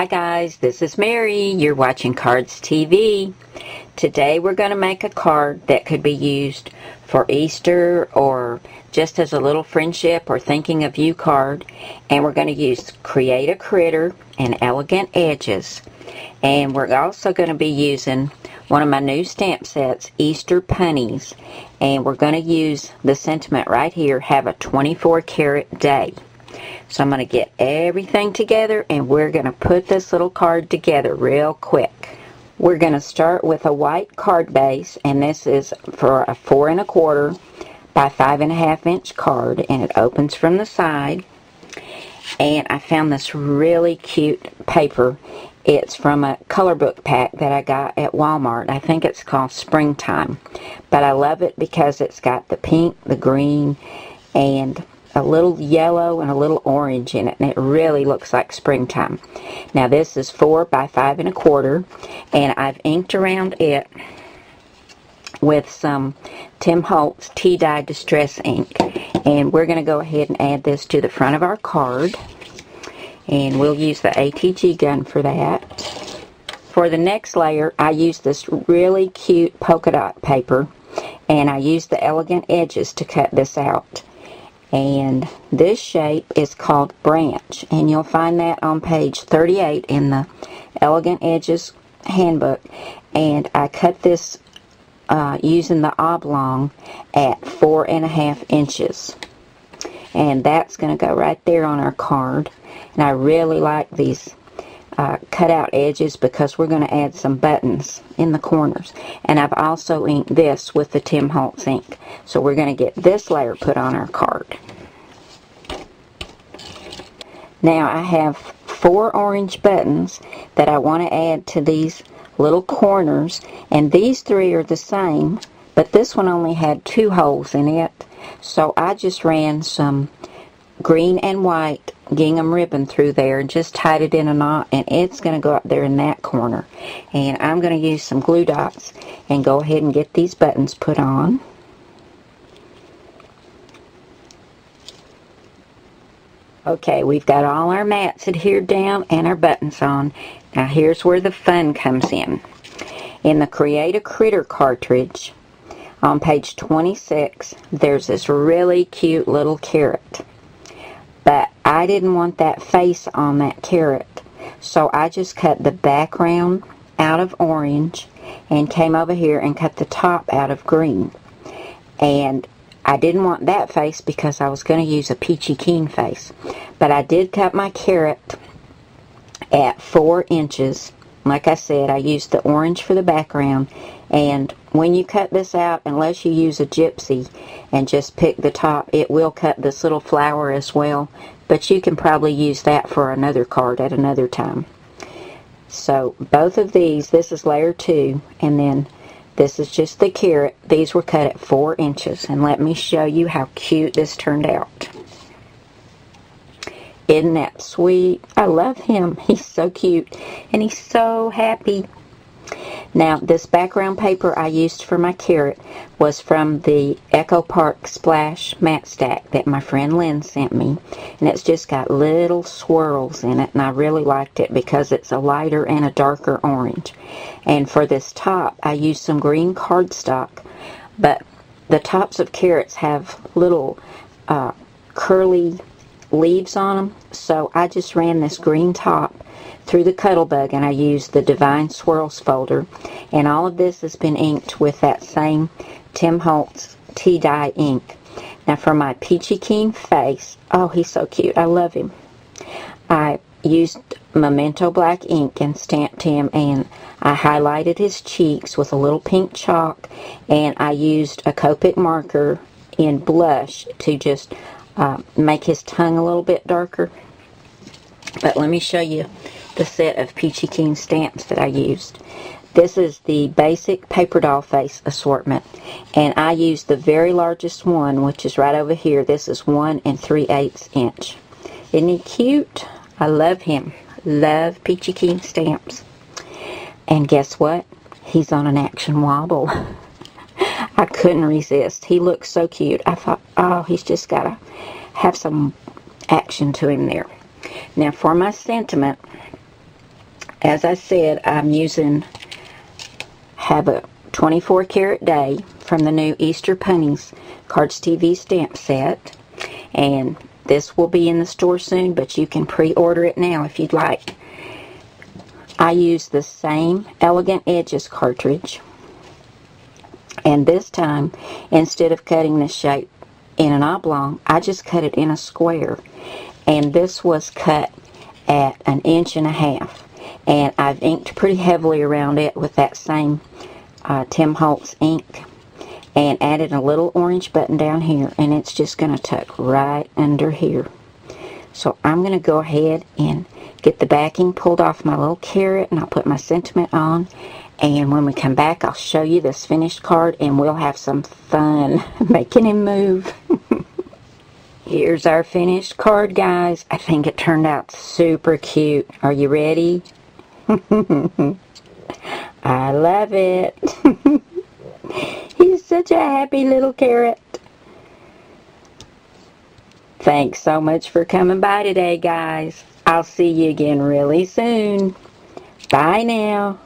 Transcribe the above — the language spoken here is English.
guys, this is Mary. You're watching Cardz TV. Today we're going to make a card that could be used for Easter or just as a little friendship or thinking of you card. And we're going to use Create a Critter and Elegant Edges. And we're also going to be using one of my new stamp sets, Easter Punnies. And we're going to use the sentiment right here, have a 24 karat day. So I'm going to get everything together and we're going to put this little card together real quick. We're going to start with a white card base, and this is for a 4 1/4 by 5 1/2 inch card, and it opens from the side. And I found this really cute paper. It's from a color book pack that I got at Walmart. I think it's called Springtime. But I love it because it's got the pink, the green, and a little yellow and a little orange in it, and it really looks like springtime. Now this is 4 by 5 1/4, and I've inked around it with some Tim Holtz tea dye distress ink, and we're going to go ahead and add this to the front of our card, and we'll use the ATG gun for that. For the next layer, I use this really cute polka dot paper, and I use the Elegant Edges to cut this out. And this shape is called Branch, and you'll find that on page 38 in the Elegant Edges handbook. And I cut this using the oblong at 4 1/2 inches, and that's going to go right there on our card. And I really like these cut out edges because we're going to add some buttons in the corners. And I've also inked this with the Tim Holtz ink. So we're going to get this layer put on our card. Now I have 4 orange buttons that I want to add to these little corners, and these 3 are the same, but this one only had 2 holes in it. So I just ran some green and white gingham ribbon through there and just tied it in a knot, and it's going to go up there in that corner. And I'm going to use some glue dots and go ahead and get these buttons put on. Okay, we've got all our mats adhered down and our buttons on. Now here's where the fun comes in. In the Create a Critter cartridge on page 26, there's this really cute little carrot. But I didn't want that face on that carrot, so I just cut the background out of orange and came over here and cut the top out of green. And I didn't want that face because I was going to use a Peachy Keen face. But I did cut my carrot at 4 inches. Like I said, I used the orange for the background. And when you cut this out, unless you use a gypsy and just pick the top, it will cut this little flower as well. But you can probably use that for another card at another time. So both of these, this is layer 2, and then this is just the carrot. These were cut at 4 inches. And let me show you how cute this turned out. Isn't that sweet? I love him. He's so cute. And he's so happy. Now, this background paper I used for my carrot was from the Echo Park Splash mat stack that my friend Lynn sent me. And it's just got little swirls in it, and I really liked it because it's a lighter and a darker orange. And for this top, I used some green cardstock, but the tops of carrots have little curly leaves on them, so I just ran this green top through the Cuttlebug, and I used the Divine Swirls folder, and all of this has been inked with that same Tim Holtz tea dye ink. Now for my Peachy Keen face, oh, he's so cute, I love him. I used Memento black ink and stamped him, and I highlighted his cheeks with a little pink chalk, and I used a Copic marker in blush to just make his tongue a little bit darker. But let me show you the set of Peachy Keen stamps that I used. This is the basic paper doll face assortment, and I used the very largest one, which is right over here. This is 1 3/8 inch. Isn't he cute? I love him. Love Peachy Keen stamps. And guess what? He's on an action wobble. I couldn't resist. He looks so cute. I thought, oh, he's just got to have some action to him there. Now for my sentiment, as I said, have a 24 karat day from the new Easter Ponies Cardz TV stamp set. And this will be in the store soon, but you can pre-order it now if you'd like. I use the same Elegant Edges cartridge. And this time, instead of cutting this shape in an oblong, I just cut it in a square. And this was cut at 1.5 inches. And I've inked pretty heavily around it with that same Tim Holtz ink. And added a little orange button down here. And it's just going to tuck right under here. So I'm going to go ahead and get the backing pulled off my little carrot. And I'll put my sentiment on. And when we come back, I'll show you this finished card. And we'll have some fun making him move. Here's our finished card, guys. I think it turned out super cute. Are you ready? I love it. He's such a happy little carrot. Thanks so much for coming by today, guys. I'll see you again really soon. Bye now.